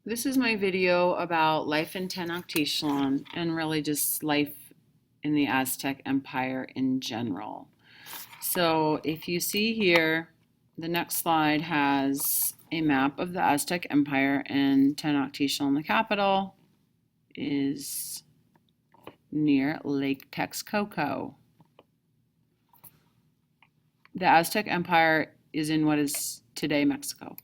This is my video about life in Tenochtitlan and really just life in the Aztec Empire in general. So if you see here, the next slide has a map of the Aztec Empire, and Tenochtitlan, the capital, is near Lake Texcoco. The Aztec Empire is in what is today Mexico.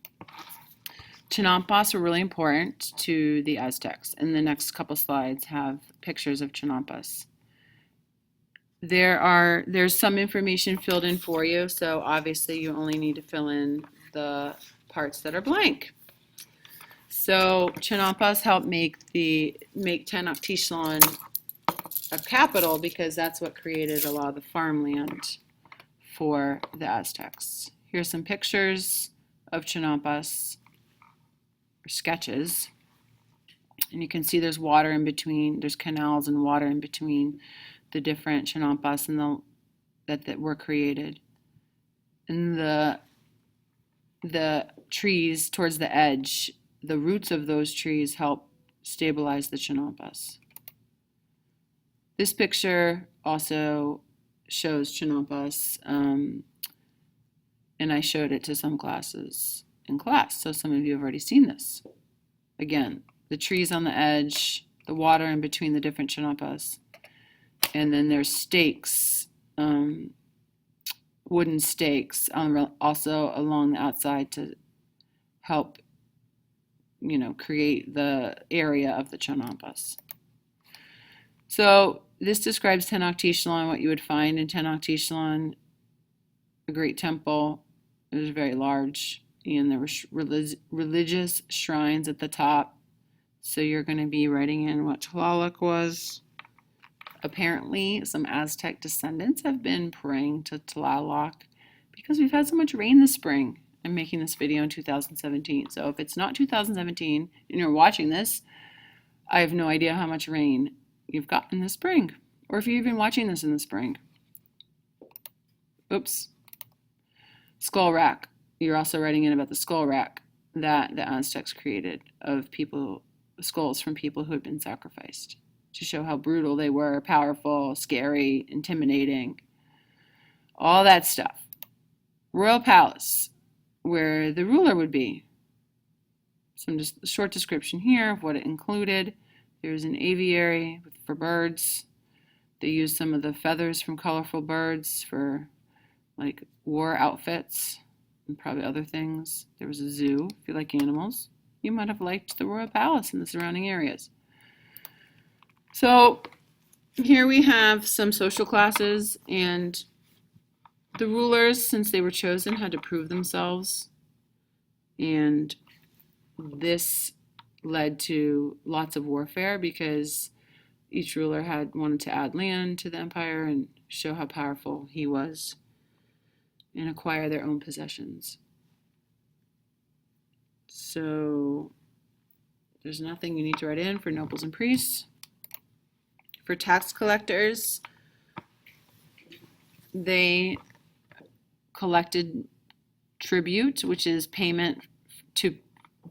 Chinampas were really important to the Aztecs, and the next couple slides have pictures of chinampas. There's some information filled in for you, so obviously you only need to fill in the parts that are blank. So chinampas help make Tenochtitlan a capital because that's what created a lot of the farmland for the Aztecs. Here's some pictures of chinampas, or sketches, and you can see there's water in between. There's canals and water in between the different chinampas and that were created. And the trees towards the edge, the roots of those trees help stabilize the chinampas. This picture also shows chinampas, and I showed it to some classes in class, so some of you have already seen this. Again, the trees on the edge, the water in between the different chinampas, and then there's stakes, wooden stakes, also along the outside to help, create the area of the chinampas. So this describes Tenochtitlan, what you would find in Tenochtitlan, a great temple. It was very large, and there were religious shrines at the top. So you're going to be writing in what Tlaloc was. Apparently, some Aztec descendants have been praying to Tlaloc because we've had so much rain this spring. I'm making this video in 2017. So if it's not 2017 and you're watching this, I have no idea how much rain you've gotten this spring, or if you're even watching this in the spring. Oops. Skull rack. You're also writing in about the skull rack that the Aztecs created of skulls from people who had been sacrificed to show how brutal they were, powerful, scary, intimidating, all that stuff. Royal palace, where the ruler would be. Some just short description here of what it included. There's an aviary for birds. They used some of the feathers from colorful birds for like war outfits and probably other things. There was a zoo. If you like animals, you might have liked the royal palace and the surrounding areas. So here we have some social classes, and the rulers, since they were chosen, had to prove themselves, and this led to lots of warfare because each ruler had wanted to add land to the empire and show how powerful he was and acquire their own possessions. So there's nothing you need to write in for nobles and priests. For tax collectors, they collected tribute, which is payment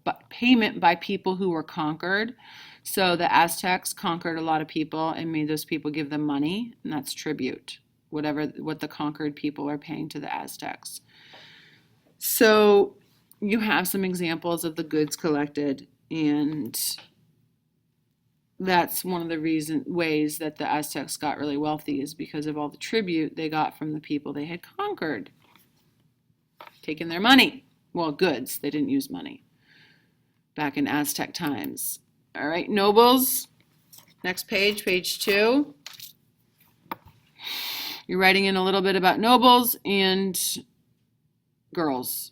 by people who were conquered. So the Aztecs conquered a lot of people and made those people give them money, and that's tribute, what the conquered people are paying to the Aztecs. So you have some examples of the goods collected, and that's one of the ways that the Aztecs got really wealthy is because of all the tribute they got from the people they had conquered, taking their money. Well, goods. They didn't use money back in Aztec times. All right, nobles. Next page, page 2. You're writing in a little bit about nobles and girls.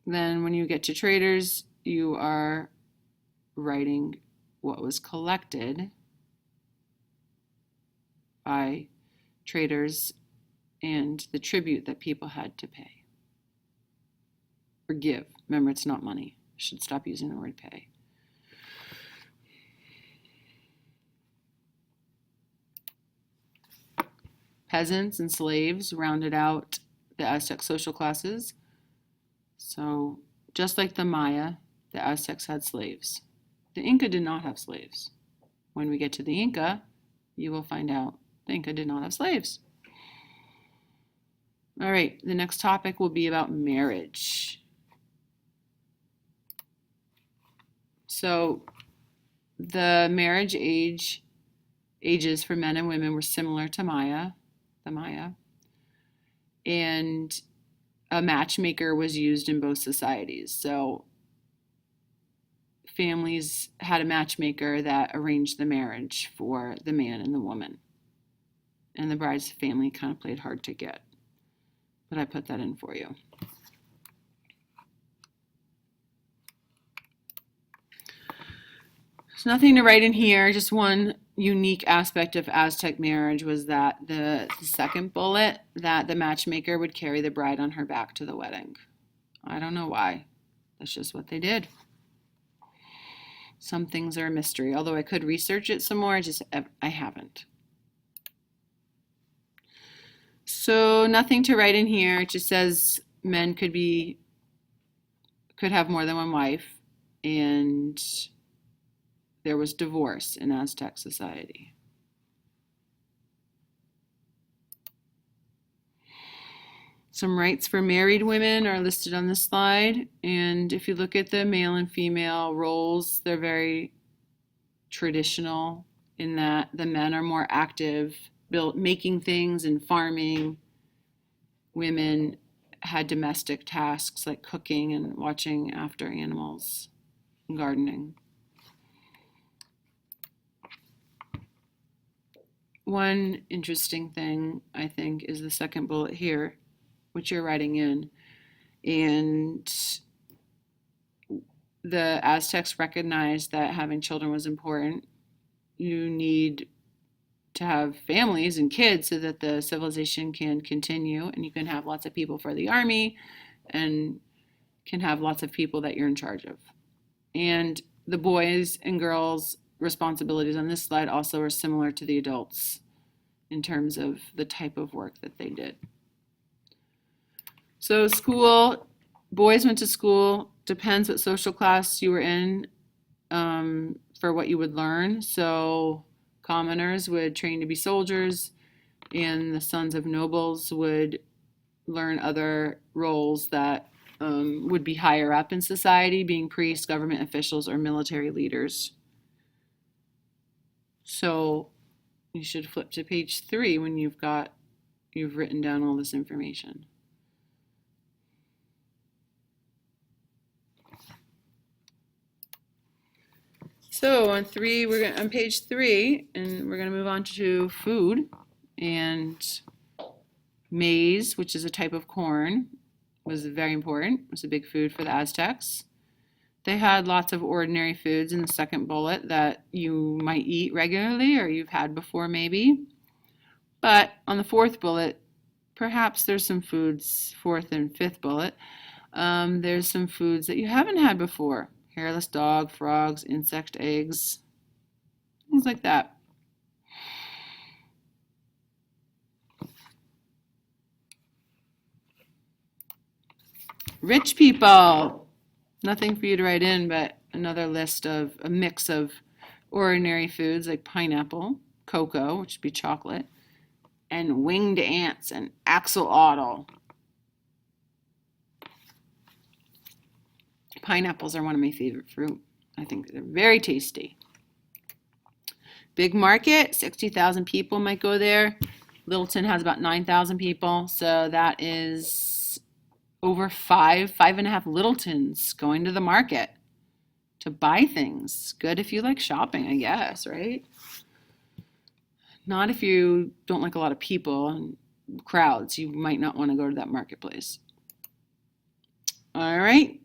Then when you get to traders, you are writing what was collected by traders and the tribute that people had to pay or give. Remember, it's not money. I should stop using the word pay. Peasants and slaves rounded out the Aztec social classes. So just like the Maya, the Aztecs had slaves. The Inca did not have slaves. When we get to the Inca, you will find out the Inca did not have slaves. All right, the next topic will be about marriage. So the marriage ages for men and women were similar to the Maya, and a matchmaker was used in both societies. So families had a matchmaker that arranged the marriage for the man and the woman. And the bride's family kind of played hard to get. But I put that in for you. There's nothing to write in here. Just one unique aspect of Aztec marriage was that the second bullet, that the matchmaker would carry the bride on her back to the wedding. I don't know why. That's just what they did. Some things are a mystery, although I could research it some more, I haven't. So nothing to write in here. It just says men could have more than one wife, and there was divorce in Aztec society. Some rights for married women are listed on this slide, and if you look at the male and female roles, they're very traditional in that the men are more active, making things and farming. Women had domestic tasks like cooking and watching after animals and gardening. One interesting thing, I think, is the second bullet here, which you're writing in. And the Aztecs recognized that having children was important. You need to have families and kids so that the civilization can continue, and you can have lots of people for the army and can have lots of people that you're in charge of. And the boys and girls' responsibilities on this slide also are similar to the adults in terms of the type of work that they did. So school, boys went to school, depends what social class you were in for what you would learn. So commoners would train to be soldiers, and the sons of nobles would learn other roles that would be higher up in society, being priests, government officials, or military leaders. So you should flip to page 3 when you've written down all this information. So on page 3, and we're gonna move on to food. And maize, which is a type of corn, was very important. It was a big food for the Aztecs. They had lots of ordinary foods in the second bullet that you might eat regularly or you've had before maybe. But on the fourth bullet, perhaps there's some foods, fourth and fifth bullet, there's some foods that you haven't had before. Hairless dog, frogs, insect eggs, things like that. Rich people. Nothing for you to write in, but another list of a mix of ordinary foods like pineapple, cocoa, which would be chocolate, and winged ants and axolotl. Pineapples are one of my favorite fruit. I think they're very tasty. Big market, 60,000 people might go there. Littleton has about 9,000 people, so that is over 5.5 Littletons going to the market to buy things. Good if you like shopping, I guess, right? Not if you don't like a lot of people and crowds. You might not want to go to that marketplace. All right.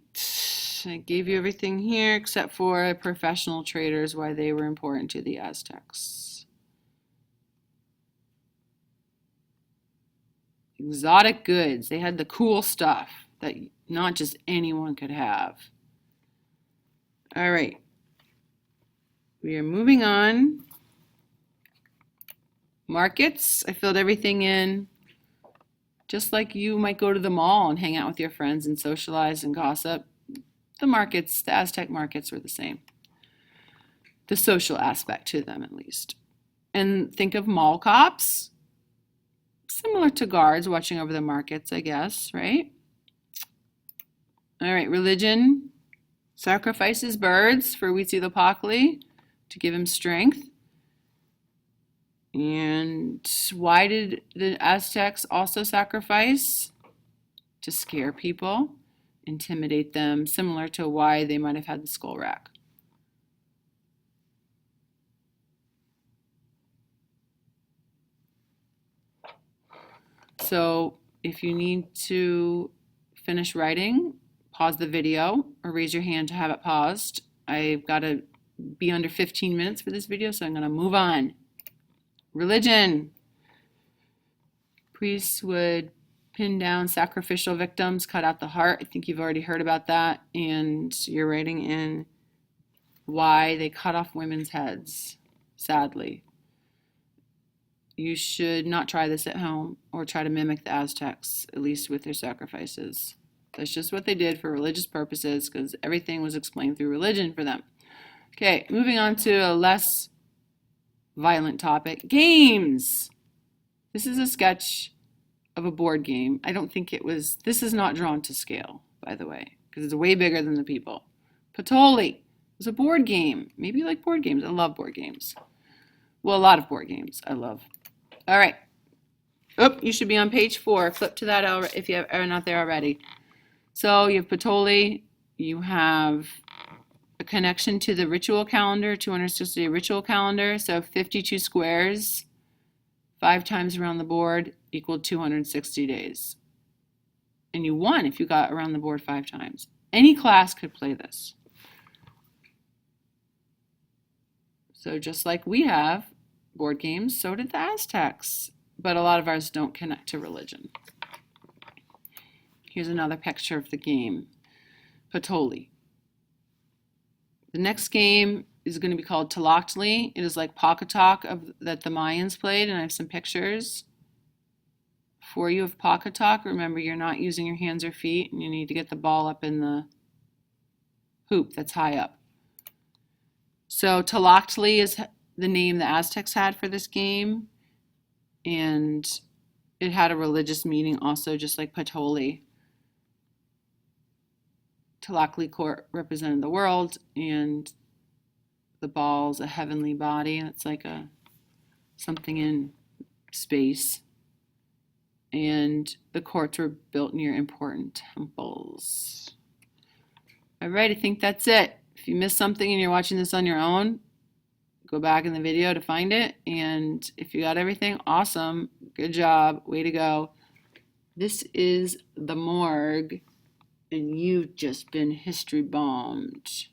I gave you everything here except for professional traders, why they were important to the Aztecs. Exotic goods. They had the cool stuff that not just anyone could have. All right. We are moving on. Markets. I filled everything in Just like you might go to the mall and hang out with your friends and socialize and gossip, the Aztec markets were the same. The social aspect to them, at least. And think of mall cops, similar to guards watching over the markets, I guess, right? All right, religion sacrifices birds for Huitzilopochtli to give him strength. And why did the Aztecs also sacrifice? To scare people, intimidate them, similar to why they might have had the skull rack. So if you need to finish writing, pause the video or raise your hand to have it paused. I've got to be under 15 minutes for this video, so I'm going to move on. Religion. Priests would pin down sacrificial victims, cut out the heart. I think you've already heard about that. And you're writing in why they cut off women's heads, sadly. You should not try this at home or try to mimic the Aztecs, at least with their sacrifices. That's just what they did for religious purposes because everything was explained through religion for them. Okay, moving on to a less violent topic. Games. This is a sketch of a board game. I don't think it was, this is not drawn to scale, by the way, because it's way bigger than the people. Patolli was a board game. Maybe you like board games. I love board games. Well, a lot of board games I love. All right. Oh, you should be on page 4. Flip to that if you are not there already. So you have Patolli. You have a connection to the ritual calendar, 260-day ritual calendar. So 52 squares, 5 times around the board equaled 260 days. And you won if you got around the board 5 times. Any class could play this. So just like we have board games, so did the Aztecs. But a lot of ours don't connect to religion. Here's another picture of the game, Patolli. The next game is going to be called Tenochtitlan. It is like Pocketalk that the Mayans played, and I have some pictures for you of Pocketalk. Remember, you're not using your hands or feet, and you need to get the ball up in the hoop that's high up. So Tenochtitlan is the name the Aztecs had for this game, and it had a religious meaning also, just like Patolli. Tenochtitlan court represented the world, and the ball's a heavenly body, and it's like something in space. And the courts were built near important temples. All right, I think that's it. If you missed something and you're watching this on your own, go back in the video to find it. And if you got everything, awesome. Good job. Way to go. This is the morgue, and you've just been history bombed.